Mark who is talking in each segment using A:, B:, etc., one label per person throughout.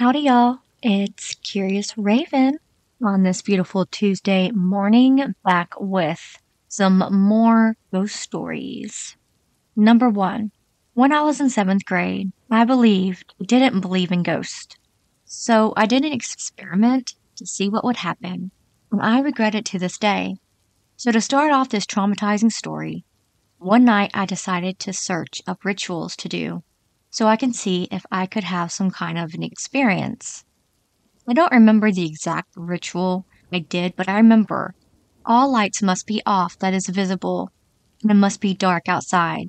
A: Howdy, y'all. It's Curious Raven on this beautiful Tuesday morning, back with some more ghost stories. Number 1. When I was in 7th grade, I didn't believe in ghosts. So I did an experiment to see what would happen, and I regret it to this day. So to start off this traumatizing story, one night I decided to search up rituals to do so I can see if I could have some kind of an experience. I don't remember the exact ritual I did, but I remember all lights must be off that is visible, and it must be dark outside.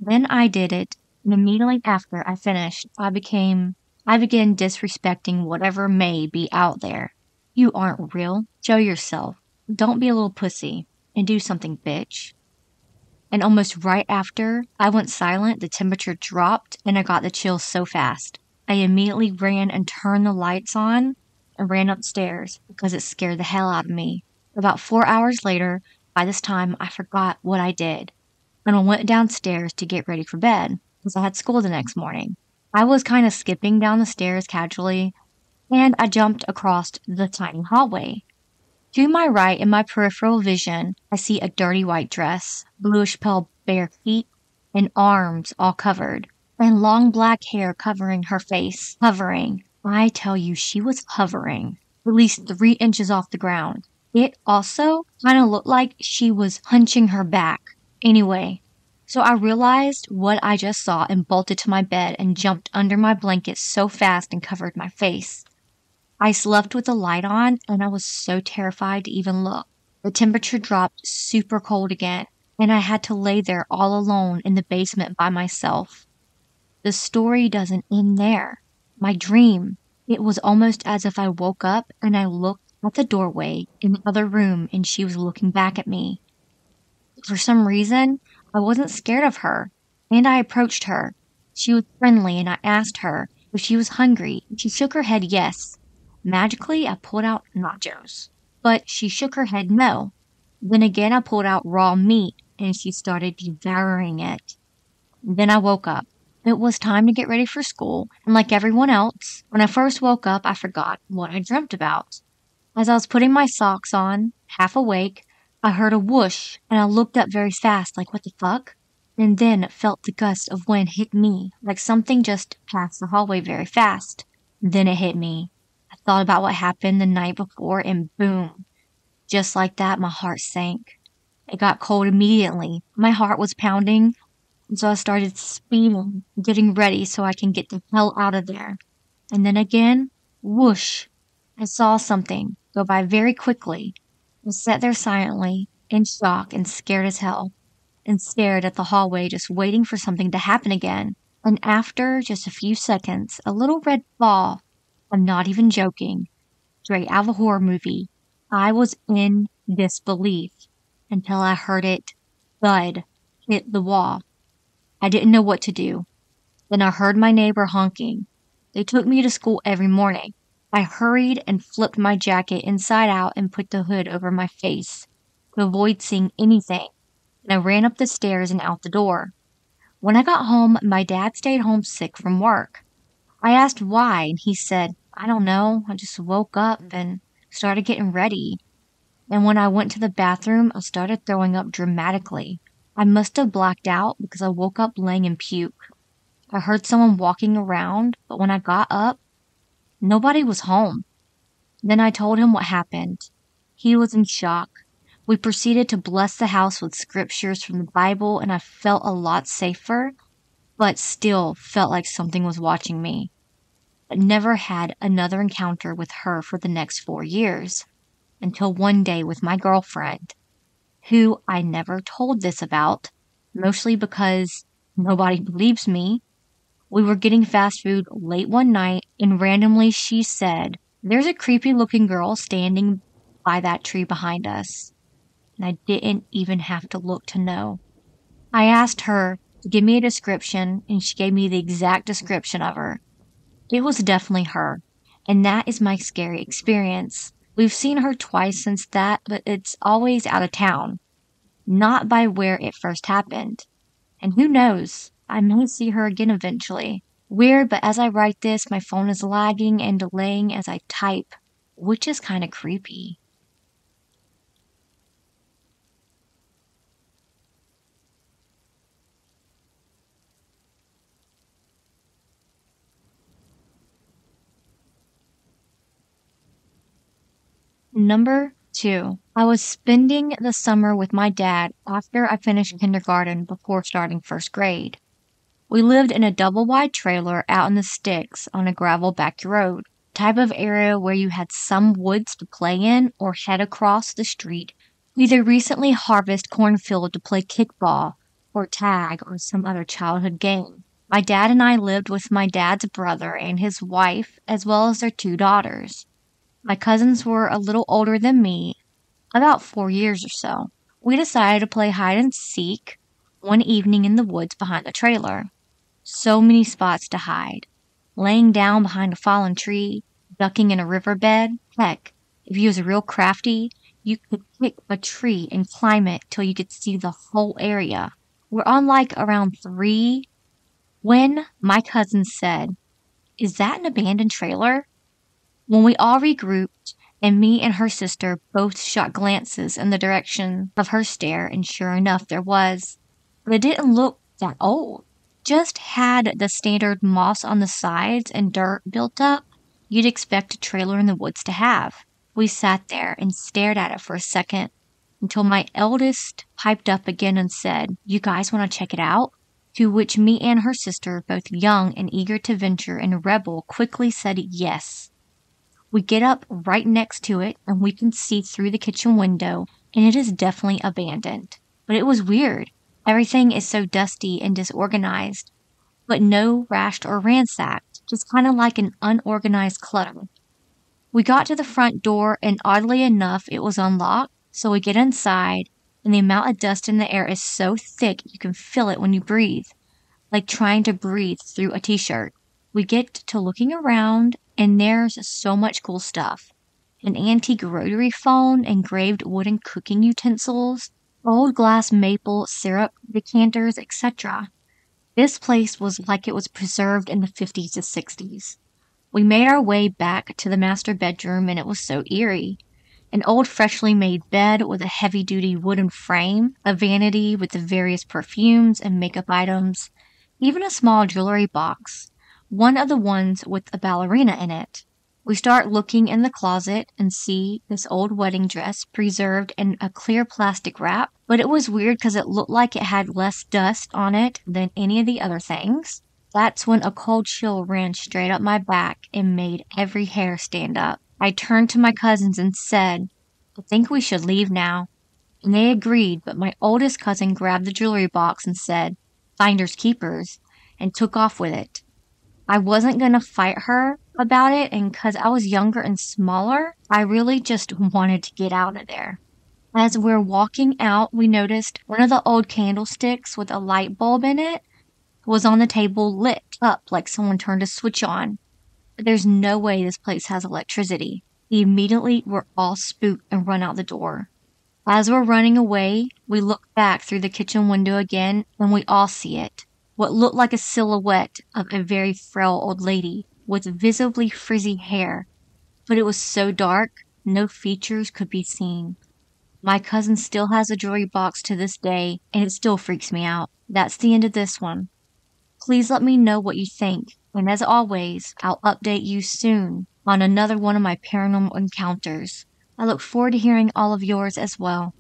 A: Then I did it, and immediately after I finished, I began disrespecting whatever may be out there. You aren't real. Show yourself. Don't be a little pussy, and do something, bitch. And almost right after I went silent, the temperature dropped and I got the chills so fast. I immediately ran and turned the lights on and ran upstairs because it scared the hell out of me. About 4 hours later, by this time, I forgot what I did. And I went downstairs to get ready for bed because I had school the next morning. I was kind of skipping down the stairs casually and I jumped across the tiny hallway. To my right, in my peripheral vision, I see a dirty white dress, bluish pale bare feet, and arms all covered, and long black hair covering her face. Hovering. I tell you, she was hovering, at least 3 inches off the ground. It also kind of looked like she was hunching her back. Anyway, so I realized what I just saw and bolted to my bed and jumped under my blanket so fast and covered my face. I slept with the light on, and I was so terrified to even look. The temperature dropped super cold again, and I had to lay there all alone in the basement by myself. The story doesn't end there. My dream, it was almost as if I woke up and I looked at the doorway in the other room and she was looking back at me. For some reason, I wasn't scared of her, and I approached her. She was friendly, and I asked her if she was hungry. She shook her head yes. Magically, I pulled out nachos, but she shook her head no. Then again, I pulled out raw meat, and she started devouring it. Then I woke up. It was time to get ready for school, and like everyone else, when I first woke up, I forgot what I dreamt about. As I was putting my socks on, half awake, I heard a whoosh, and I looked up very fast, like what the fuck? And then felt the gust of wind hit me, like something just passed the hallway very fast. Then it hit me. I thought about what happened the night before, and boom. Just like that, my heart sank. It got cold immediately. My heart was pounding, and so I started speeding, getting ready so I can get the hell out of there. And then again, whoosh. I saw something go by very quickly. I sat there silently, in shock and scared as hell, and stared at the hallway just waiting for something to happen again. And after just a few seconds, a little red ball, I'm not even joking, straight out of a horror movie, I was in disbelief until I heard it thud hit the wall. I didn't know what to do. Then I heard my neighbor honking. They took me to school every morning. I hurried and flipped my jacket inside out and put the hood over my face to avoid seeing anything, and I ran up the stairs and out the door. When I got home, my dad stayed home sick from work. I asked why, and he said, I don't know, I just woke up and started getting ready. And when I went to the bathroom, I started throwing up dramatically. I must have blacked out because I woke up laying in puke. I heard someone walking around, but when I got up, nobody was home. Then I told him what happened. He was in shock. We proceeded to bless the house with scriptures from the Bible, and I felt a lot safer, but still felt like something was watching me. I never had another encounter with her for the next 4 years, until one day with my girlfriend, who I never told this about, mostly because nobody believes me. We were getting fast food late one night, and randomly she said, there's a creepy looking girl standing by that tree behind us. And I didn't even have to look to know. I asked her to give me a description, and she gave me the exact description of her. It was definitely her, and that is my scary experience. We've seen her twice since that, but it's always out of town, not by where it first happened. And who knows, I may see her again eventually. Weird, but as I write this, my phone is lagging and delaying as I type, which is kind of creepy. Number 2. I was spending the summer with my dad after I finished kindergarten before starting first grade. We lived in a double-wide trailer out in the sticks on a gravel back road, type of area where you had some woods to play in or head across the street, either recently harvest cornfield to play kickball or tag or some other childhood game. My dad and I lived with my dad's brother and his wife, as well as their 2 daughters. My cousins were a little older than me, about 4 years or so. We decided to play hide and seek one evening in the woods behind the trailer. So many spots to hide. Laying down behind a fallen tree, ducking in a riverbed. Heck, if you was real crafty, you could pick a tree and climb it till you could see the whole area. We're on like around 3 when my cousin said, "Is that an abandoned trailer?" When we all regrouped, and me and her sister both shot glances in the direction of her stare, and sure enough, there was. But it didn't look that old. Just had the standard moss on the sides and dirt built up you'd expect a trailer in the woods to have. We sat there and stared at it for a second until my eldest piped up again and said, "You guys want to check it out?" To which me and her sister, both young and eager to venture and rebel, quickly said yes. We get up right next to it, and we can see through the kitchen window, and it is definitely abandoned. But it was weird. Everything is so dusty and disorganized, but no rashed or ransacked, just kind of like an unorganized clutter. We got to the front door, and oddly enough, it was unlocked, so we get inside, and the amount of dust in the air is so thick you can feel it when you breathe, like trying to breathe through a t-shirt. We get to looking around, and there's so much cool stuff. An antique rotary phone, engraved wooden cooking utensils, old glass maple syrup decanters, etc. This place was like it was preserved in the 50s to 60s. We made our way back to the master bedroom, and it was so eerie. An old freshly made bed with a heavy-duty wooden frame, a vanity with the various perfumes and makeup items, even a small jewelry box, one of the ones with a ballerina in it. We start looking in the closet and see this old wedding dress preserved in a clear plastic wrap, but it was weird because it looked like it had less dust on it than any of the other things. That's when a cold chill ran straight up my back and made every hair stand up. I turned to my cousins and said, "I think we should leave now." And they agreed, but my oldest cousin grabbed the jewelry box and said, "Finders keepers," and took off with it. I wasn't going to fight her about it, and because I was younger and smaller, I really just wanted to get out of there. As we're walking out, we noticed one of the old candlesticks with a light bulb in it was on the table lit up like someone turned a switch on. But there's no way this place has electricity. We immediately were all spooked and run out the door. As we're running away, we look back through the kitchen window again, and we all see it. What looked like a silhouette of a very frail old lady with visibly frizzy hair, but it was so dark, no features could be seen. My cousin still has a jewelry box to this day, and it still freaks me out. That's the end of this one. Please let me know what you think, and as always, I'll update you soon on another one of my paranormal encounters. I look forward to hearing all of yours as well.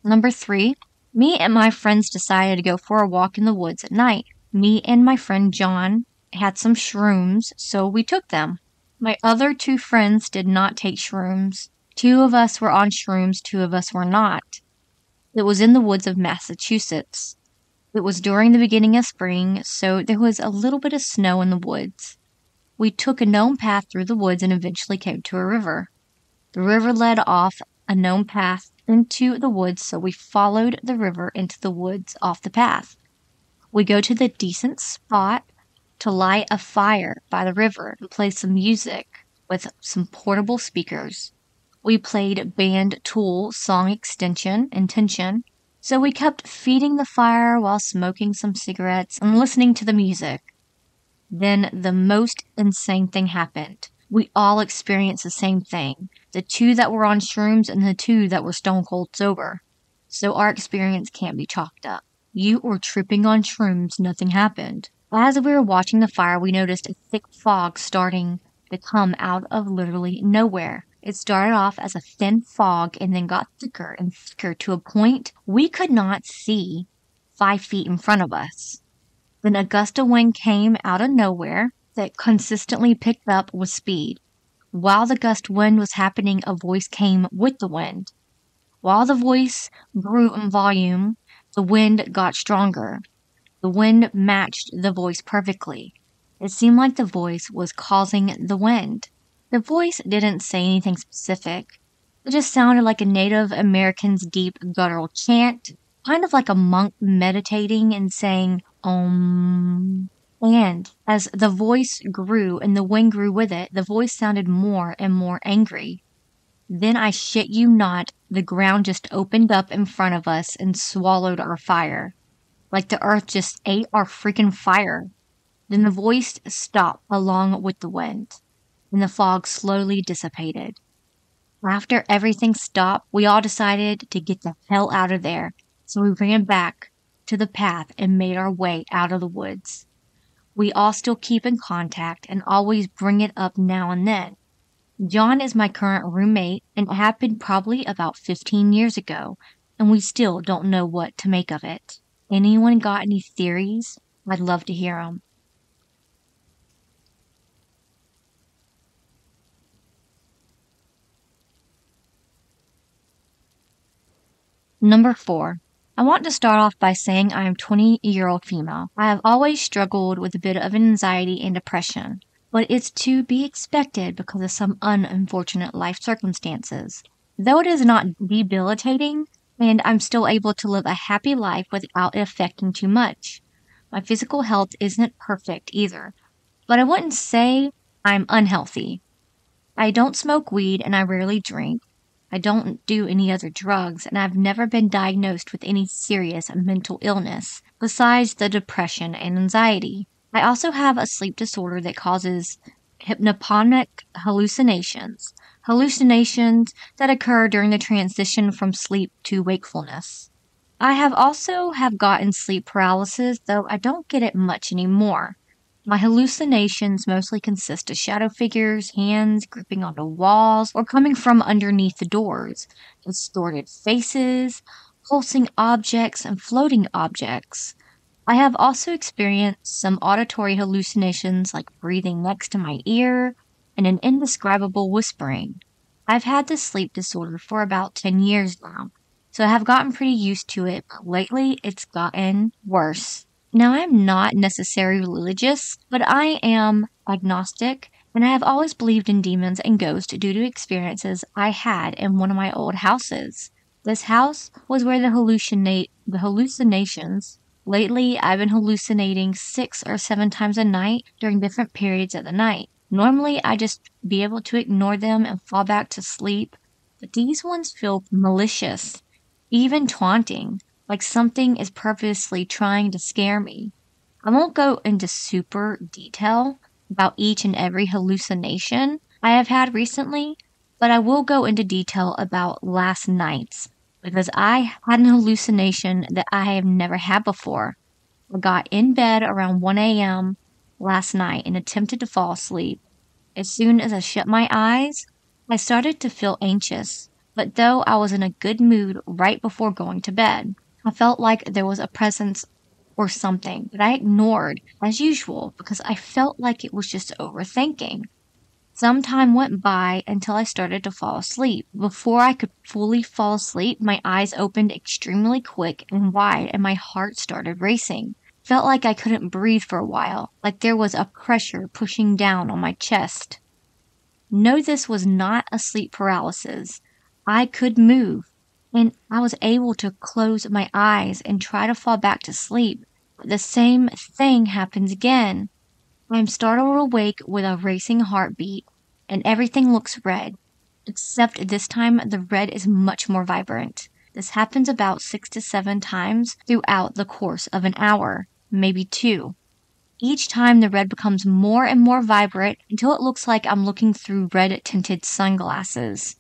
A: Number 3, me and my friends decided to go for a walk in the woods at night. Me and my friend John had some shrooms, so we took them. My other 2 friends did not take shrooms. 2 of us were on shrooms, 2 of us were not. It was in the woods of Massachusetts. It was during the beginning of spring, so there was a little bit of snow in the woods. We took a known path through the woods and eventually came to a river. The river led off a known path into the woods, so we followed the river into the woods off the path. We go to the decent spot to light a fire by the river and play some music with some portable speakers. We played band Tool song Intention. So we kept feeding the fire while smoking some cigarettes and listening to the music. Then the most insane thing happened. We all experienced the same thing. The two that were on shrooms and the two that were stone cold sober. So our experience can't be chalked up. You were tripping on shrooms, nothing happened. As we were watching the fire, we noticed a thick fog starting to come out of literally nowhere. It started off as a thin fog and then got thicker and thicker to a point we could not see 5 feet in front of us. Then a gust of wind came out of nowhere that consistently picked up with speed. While the gust wind was happening, a voice came with the wind. While the voice grew in volume, the wind got stronger. The wind matched the voice perfectly. It seemed like the voice was causing the wind. The voice didn't say anything specific. It just sounded like a Native American's deep guttural chant, kind of like a monk meditating and saying, Om. And as the voice grew and the wind grew with it, the voice sounded more and more angry. Then I shit you not, the ground just opened up in front of us and swallowed our fire. Like the earth just ate our freaking fire. Then the voice stopped along with the wind, and the fog slowly dissipated. After everything stopped, we all decided to get the hell out of there, so we ran back to the path and made our way out of the woods. We all still keep in contact and always bring it up now and then. John is my current roommate, and it happened probably about 15 years ago, and we still don't know what to make of it. Anyone got any theories? I'd love to hear them. Number 4. I want to start off by saying I am a 20-year-old female. I have always struggled with a bit of anxiety and depression, but it's to be expected because of some unfortunate life circumstances. Though it is not debilitating, and I'm still able to live a happy life without it affecting too much. My physical health isn't perfect either, but I wouldn't say I'm unhealthy. I don't smoke weed and I rarely drink. I don't do any other drugs, and I've never been diagnosed with any serious mental illness besides the depression and anxiety. I also have a sleep disorder that causes hypnoponic hallucinations that occur during the transition from sleep to wakefulness. I have also gotten sleep paralysis, though I don't get it much anymore. My hallucinations mostly consist of shadow figures, hands gripping onto walls, or coming from underneath the doors, distorted faces, pulsing objects, and floating objects. I have also experienced some auditory hallucinations like breathing next to my ear and an indescribable whispering. I've had this sleep disorder for about 10 years now, so I have gotten pretty used to it, but lately it's gotten worse. Now, I'm not necessarily religious, but I am agnostic, and I have always believed in demons and ghosts due to experiences I had in one of my old houses. This house was where the hallucinations. Lately, I've been hallucinating 6 or 7 times a night during different periods of the night. Normally, I just be able to ignore them and fall back to sleep, but these ones feel malicious, even taunting. Like something is purposely trying to scare me. I won't go into super detail about each and every hallucination I have had recently, but I will go into detail about last night's, because I had an hallucination that I have never had before. I got in bed around 1 a.m. last night and attempted to fall asleep. As soon as I shut my eyes, I started to feel anxious, but though I was in a good mood right before going to bed, I felt like there was a presence or something that I ignored as usual because I felt like it was just overthinking. Some time went by until I started to fall asleep. Before I could fully fall asleep, my eyes opened extremely quick and wide and my heart started racing. Felt like I couldn't breathe for a while, like there was a pressure pushing down on my chest. No, this was not a sleep paralysis. I could move, and I was able to close my eyes and try to fall back to sleep. But the same thing happens again. I am startled awake with a racing heartbeat, and everything looks red. except this time the red is much more vibrant. This happens about 6 to 7 times throughout the course of an hour, maybe 2. Each time the red becomes more and more vibrant until it looks like I'm looking through red-tinted sunglasses.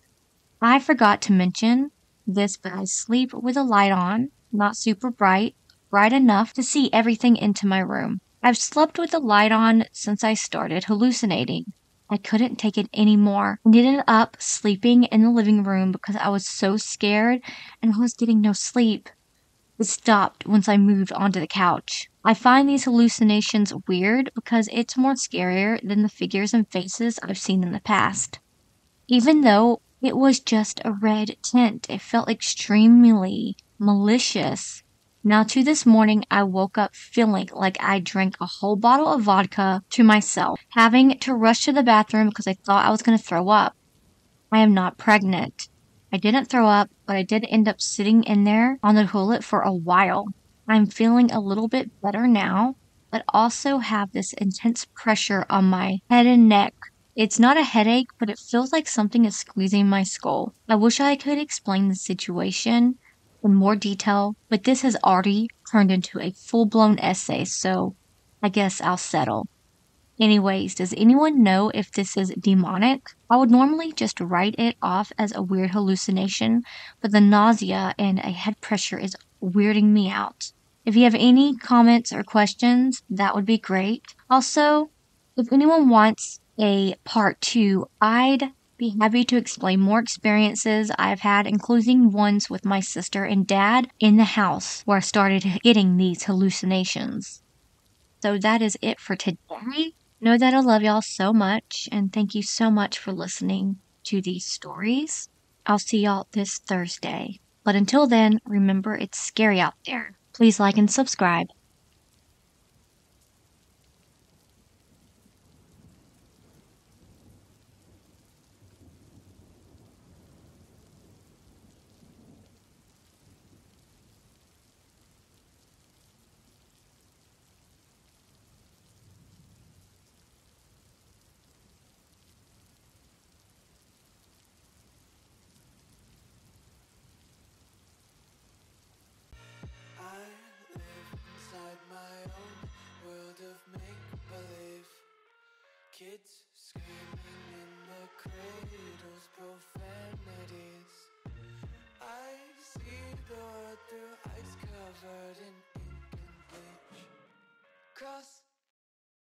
A: I forgot to mention this, but I sleep with a light on, not super bright, bright enough to see everything into my room. I've slept with the light on since I started hallucinating. I couldn't take it anymore and ended up sleeping in the living room because I was so scared and I was getting no sleep. It stopped once I moved onto the couch. I find these hallucinations weird because it's more scarier than the figures and faces I've seen in the past. Even though it was just a red tint, it felt extremely malicious. Now, to this morning, I woke up feeling like I drank a whole bottle of vodka to myself, having to rush to the bathroom because I thought I was going to throw up. I am not pregnant. I didn't throw up, but I did end up sitting in there on the toilet for a while. I'm feeling a little bit better now, but also have this intense pressure on my head and neck. It's not a headache, but it feels like something is squeezing my skull. I wish I could explain the situation in more detail, but this has already turned into a full-blown essay, so I guess I'll settle. Anyways, does anyone know if this is demonic? I would normally just write it off as a weird hallucination, but the nausea and a head pressure is weirding me out. If you have any comments or questions, that would be great. Also, if anyone wants a part 2, I'd be happy to explain more experiences I've had, including ones with my sister and dad in the house where I started getting these hallucinations. So that is it for today. Know that I love y'all so much, and thank you so much for listening to these stories. I'll see y'all this Thursday. But until then, remember it's scary out there. Please like and subscribe.
B: I live inside my own world of make-believe. Kids screaming in the cradles, profanities. I see the world through ice covered in ink and bleach. Cross